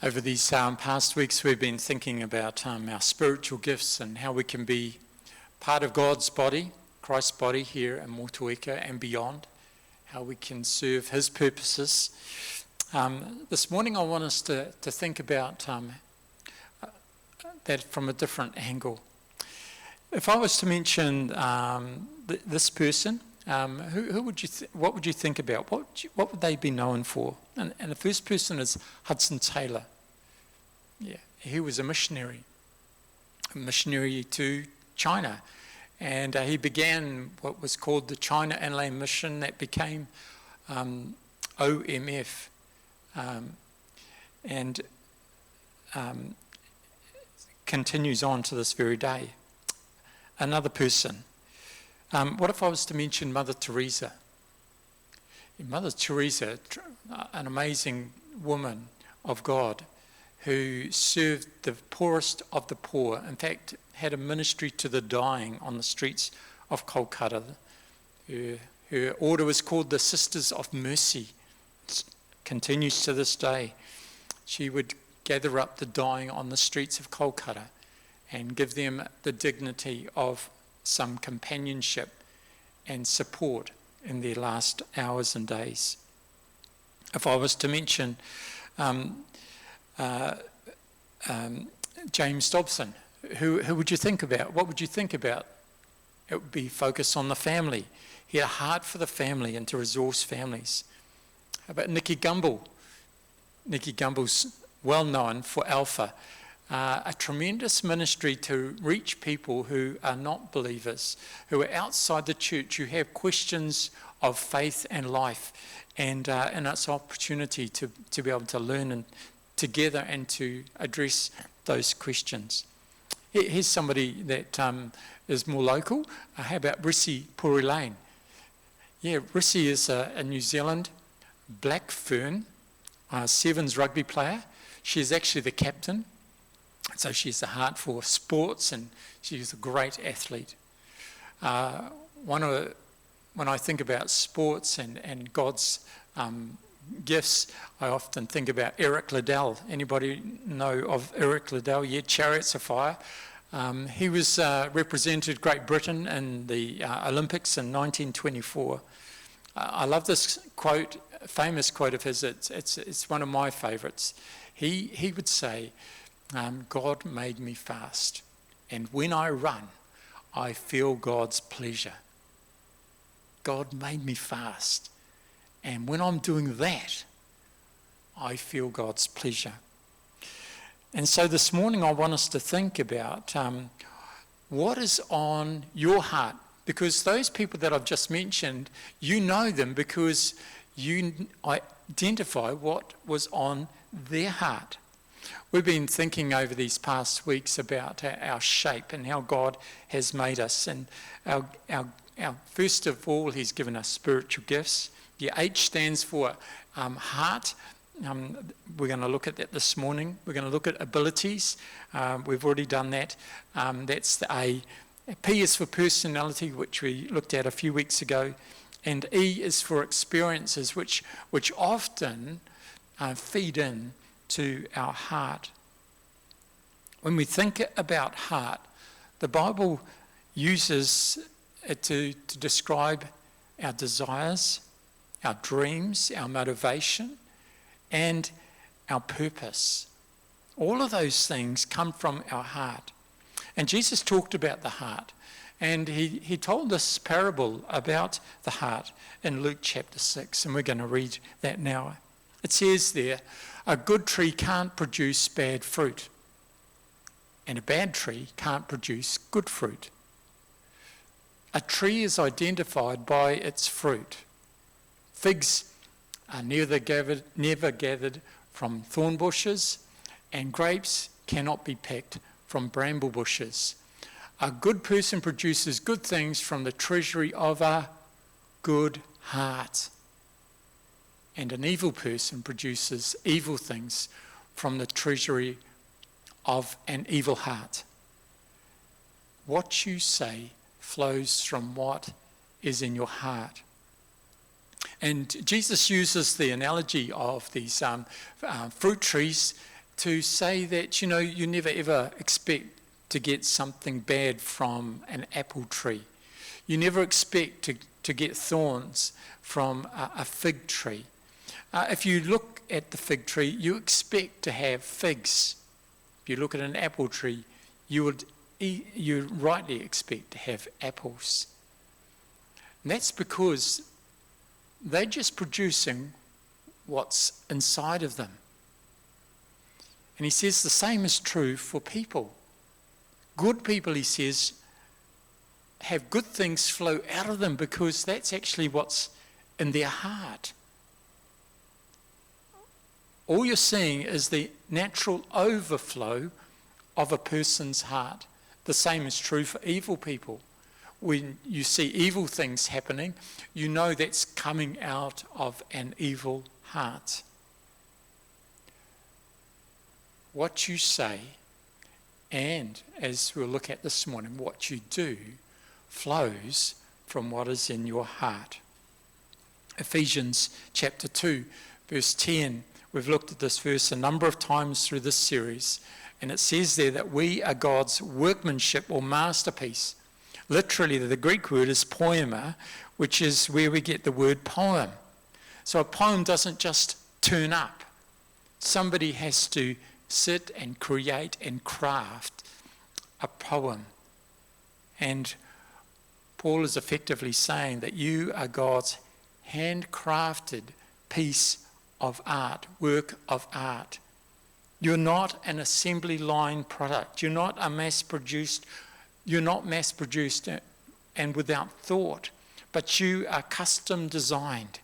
Over these past weeks, we've been thinking about our spiritual gifts and how we can be part of God's body, Christ's body here in Motueka and beyond, how we can serve his purposes. This morning, I want us to think about that from a different angle. If I was to mention this person, who would you what would you think about? What would they be known for? And the first person is Hudson Taylor. Yeah, he was a missionary to China, and he began what was called the China Inland Mission that became OMF, and continues on to this very day. Another person. What if I was to mention Mother Teresa? Mother Teresa, an amazing woman of God who served the poorest of the poor. In fact, had a ministry to the dying on the streets of Kolkata. Her order was called the Sisters of Mercy. It continues to this day. She would gather up the dying on the streets of Kolkata and give them the dignity of some companionship and support in their last hours and days. If I was to mention James Dobson, who would you think about? What would you think about? It would be focused on the family. He had a heart for the family and to resource families. How about Nicky Gumbel? Nicky Gumbel's well known for Alpha, a tremendous ministry to reach people who are not believers, who are outside the church, who have questions of faith and life, and it's an opportunity to be able to learn and together and to address those questions. Here's somebody that is more local. How about Rissy Purilane? Yeah, Rissy is a New Zealand Black Fern Sevens rugby player. She's actually the captain. So she has a heart for sports and she's a great athlete. When I think about sports and God's gifts, I often think about Eric Liddell. Anybody know of Eric Liddell? Yeah, Chariots of Fire. He was represented Great Britain in the Olympics in 1924. I love this quote, famous quote of his. It's one of my favourites. He would say, God made me fast, and when I run, I feel God's pleasure. God made me fast, and when I'm doing that, I feel God's pleasure. And so this morning I want us to think about what is on your heart, because those people that I've just mentioned, you know them because you identify what was on their heart. We've been thinking over these past weeks about our shape and how God has made us. And our first of all, he's given us spiritual gifts. The H stands for heart. We're going to look at that this morning. We're going to look at abilities. We've already done that. That's the A. P is for personality, which we looked at a few weeks ago. And E is for experiences, which often feed in to our heart. When we think about heart, the Bible uses it to describe our desires, our dreams, our motivation, and our purpose. All of those things come from our heart. And Jesus talked about the heart, and he told this parable about the heart in Luke chapter 6, and we're going to read that now. It says there, a good tree can't produce bad fruit, and a bad tree can't produce good fruit. A tree is identified by its fruit. Figs are never gathered from thorn bushes, and grapes cannot be picked from bramble bushes. A good person produces good things from the treasury of a good heart. And an evil person produces evil things from the treasury of an evil heart. What you say flows from what is in your heart. And Jesus uses the analogy of these fruit trees to say that, you never ever expect to get something bad from an apple tree. You never expect to get thorns from a fig tree. If you look at the fig tree, you expect to have figs. If you look at an apple tree, you rightly expect to have apples. And that's because they're just producing what's inside of them. And he says the same is true for people. Good people, he says, have good things flow out of them because that's actually what's in their heart. All you're seeing is the natural overflow of a person's heart. The same is true for evil people. When you see evil things happening, you know that's coming out of an evil heart. What you say, and as we'll look at this morning, what you do flows from what is in your heart. Ephesians chapter 2, verse 10. We've looked at this verse a number of times through this series, and it says there that we are God's workmanship or masterpiece. Literally, the Greek word is poema, which is where we get the word poem. So a poem doesn't just turn up. Somebody has to sit and create and craft a poem. And Paul is effectively saying that you are God's handcrafted piece of art, work of art. You're not an assembly line product. You're not mass-produced and without thought, but you are custom designed.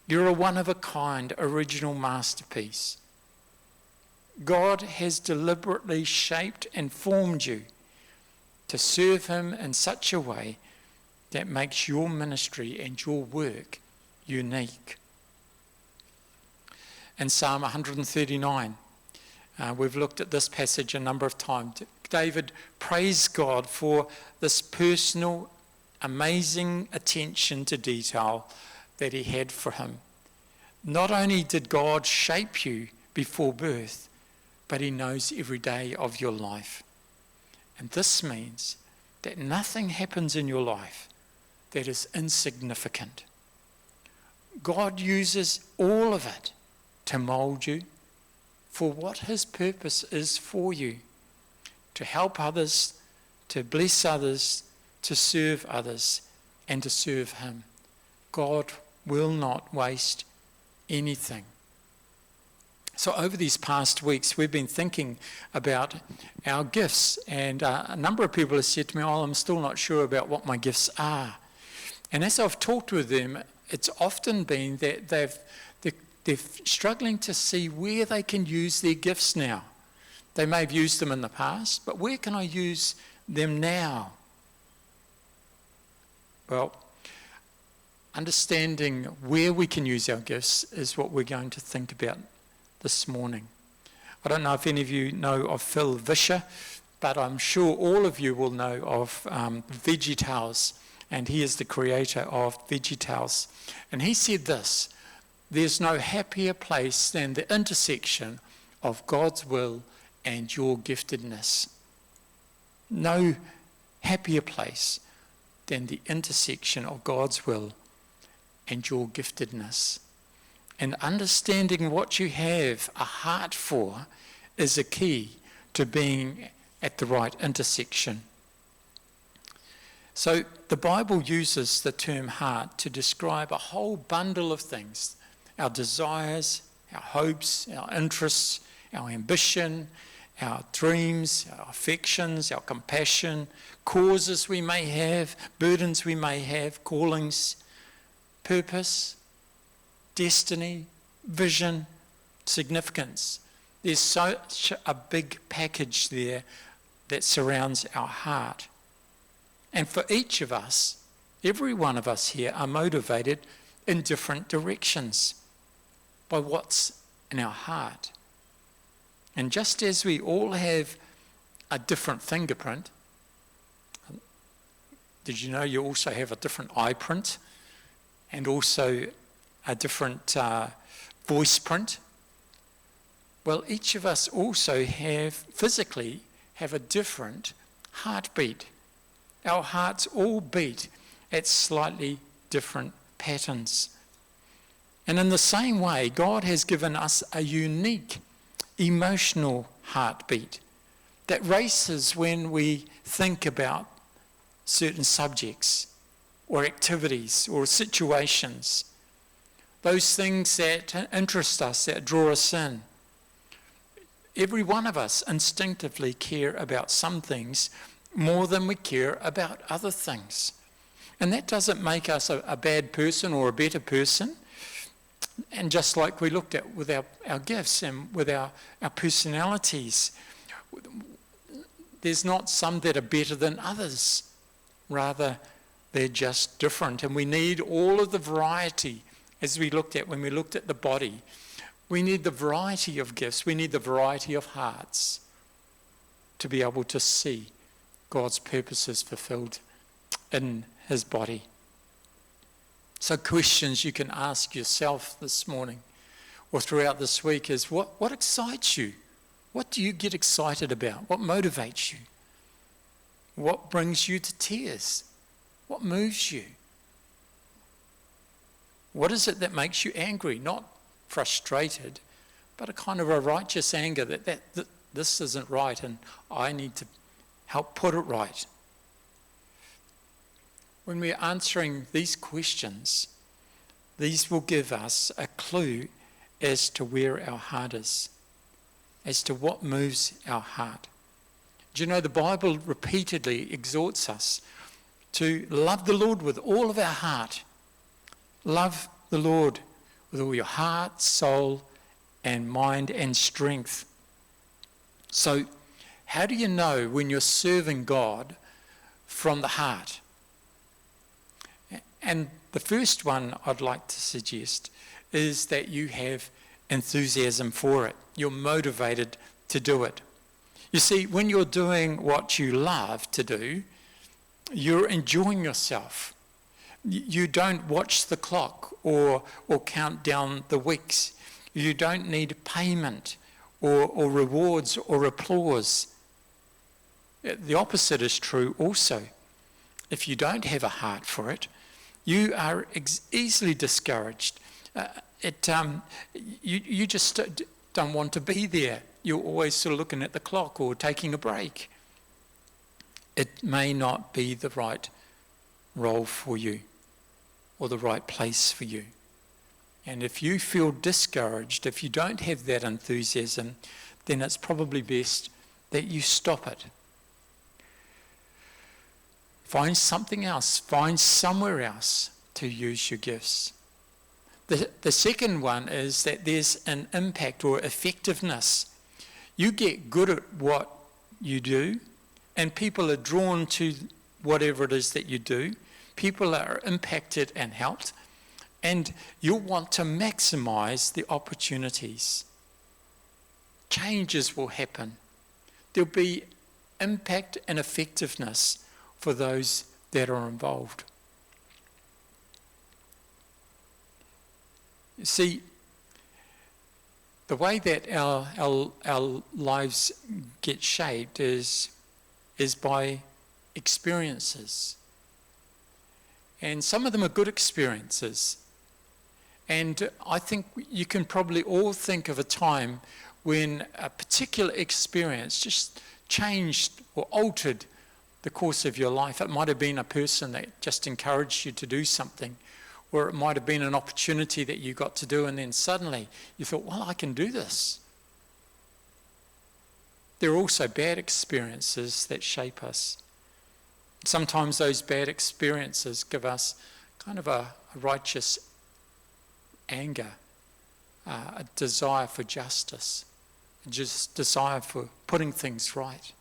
You're a one-of-a-kind original masterpiece. God has deliberately shaped and formed you to serve him in such a way that makes your ministry and your work unique. In Psalm 139, we've looked at this passage a number of times. David praised God for this personal, amazing attention to detail that he had for him. Not only did God shape you before birth, but he knows every day of your life. And this means that nothing happens in your life that is insignificant. God uses all of it to mould you for what his purpose is for you, to help others, to bless others, to serve others, and to serve him. God will not waste anything. So over these past weeks, we've been thinking about our gifts, and a number of people have said to me, I'm still not sure about what my gifts are. And as I've talked with them, it's often been that they're struggling to see where they can use their gifts now. They may have used them in the past, but where can I use them now? Well, understanding where we can use our gifts is what we're going to think about this morning. I don't know if any of you know of Phil Vischer, but I'm sure all of you will know of VeggieTales, and he is the creator of VeggieTales. And he said this: there's no happier place than the intersection of God's will and your giftedness. No happier place than the intersection of God's will and your giftedness. And understanding what you have a heart for is a key to being at the right intersection. So the Bible uses the term heart to describe a whole bundle of things: our desires, our hopes, our interests, our ambition, our dreams, our affections, our compassion, causes we may have, burdens we may have, callings, purpose, destiny, vision, significance. There's such a big package there that surrounds our heart. And for each of us, every one of us here are motivated in different directions by what's in our heart. And just as we all have a different fingerprint, did you know you also have a different eye print and also a different voice print? Well, each of us also physically have a different heartbeat. Our hearts all beat at slightly different patterns. And in the same way, God has given us a unique emotional heartbeat that races when we think about certain subjects or activities or situations, those things that interest us, that draw us in. Every one of us instinctively care about some things more than we care about other things. And that doesn't make us a bad person or a better person. And just like we looked at with our gifts and with our personalities, there's not some that are better than others. Rather, they're just different. And we need all of the variety, as when we looked at the body. We need the variety of gifts. We need the variety of hearts to be able to see God's purposes fulfilled in his body. So questions you can ask yourself this morning or throughout this week is, what excites you? What do you get excited about? What motivates you? What brings you to tears? What moves you? What is it that makes you angry? Not frustrated, but a kind of a righteous anger that this isn't right and I need to help put it right. When we're answering these questions, these will give us a clue as to where our heart is, as to what moves our heart. Do you know the Bible repeatedly exhorts us to love the Lord with all of our heart. Love the Lord with all your heart, soul, and mind and strength. So, how do you know when you're serving God from the heart? And the first one I'd like to suggest is that you have enthusiasm for it. You're motivated to do it. You see, when you're doing what you love to do, you're enjoying yourself. You don't watch the clock or count down the weeks. You don't need payment or rewards or applause. The opposite is true also. If you don't have a heart for it, you are easily discouraged. You just don't want to be there. You're always sort of looking at the clock or taking a break. It may not be the right role for you or the right place for you. And if you feel discouraged, if you don't have that enthusiasm, then it's probably best that you stop it. Find something else. Find somewhere else to use your gifts. The second one is that there's an impact or effectiveness. You get good at what you do, and people are drawn to whatever it is that you do. People are impacted and helped, and you'll want to maximize the opportunities. Changes will happen. There'll be impact and effectiveness for those that are involved. You see, the way that our lives get shaped is by experiences. And some of them are good experiences. And I think you can probably all think of a time when a particular experience just changed or altered the course of your life. It might have been a person that just encouraged you to do something, or it might have been an opportunity that you got to do, and then suddenly you thought, well, I can do this. There are also bad experiences that shape us. Sometimes those bad experiences give us kind of a righteous anger, a desire for justice, a desire for putting things right.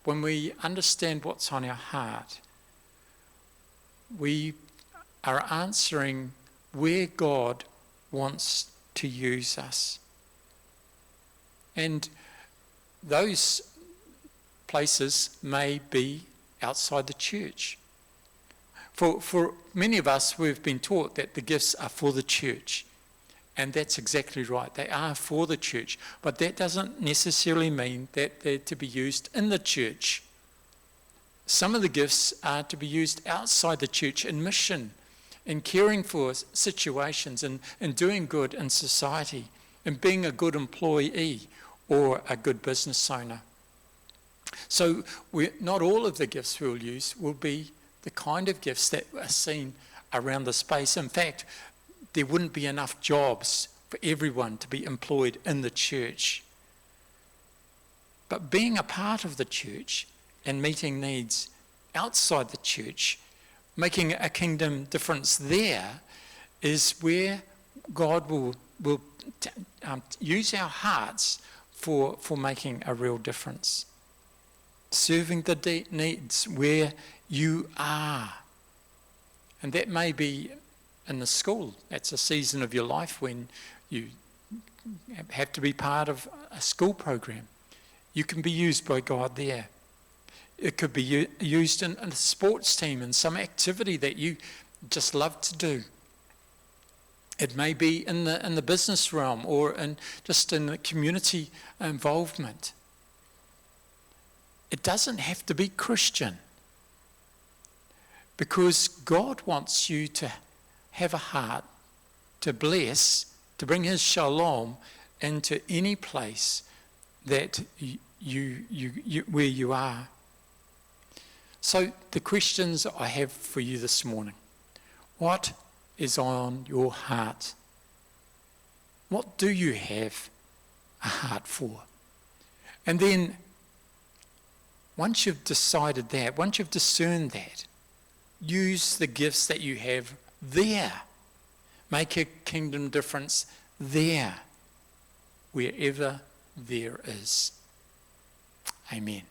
When we understand what's on our heart, we are answering where God wants to use us. And those places may be outside the church. For many of us, we've been taught that the gifts are for the church. And that's exactly right. They are for the church, but that doesn't necessarily mean that they're to be used in the church. Some of the gifts are to be used outside the church in mission, in caring for situations, and in doing good in society, in being a good employee or a good business owner. So not all of the gifts we'll use will be the kind of gifts that are seen around the space. In fact, there wouldn't be enough jobs for everyone to be employed in the church. But being a part of the church and meeting needs outside the church, making a kingdom difference there, is where God will use our hearts for making a real difference. Serving the needs where you are. And that may be in the school. That's a season of your life when you have to be part of a school program. You can be used by God there. It could be used in a sports team, in some activity that you just love to do. It may be in the business realm or just in the community involvement. It doesn't have to be Christian, because God wants you to have a heart to bless, to bring his shalom into any place that where you are. So the questions I have for you this morning: what is on your heart? What do you have a heart for? And then once you've decided that, once you've discerned that, use the gifts that you have there. Make a kingdom difference there, wherever there is. Amen.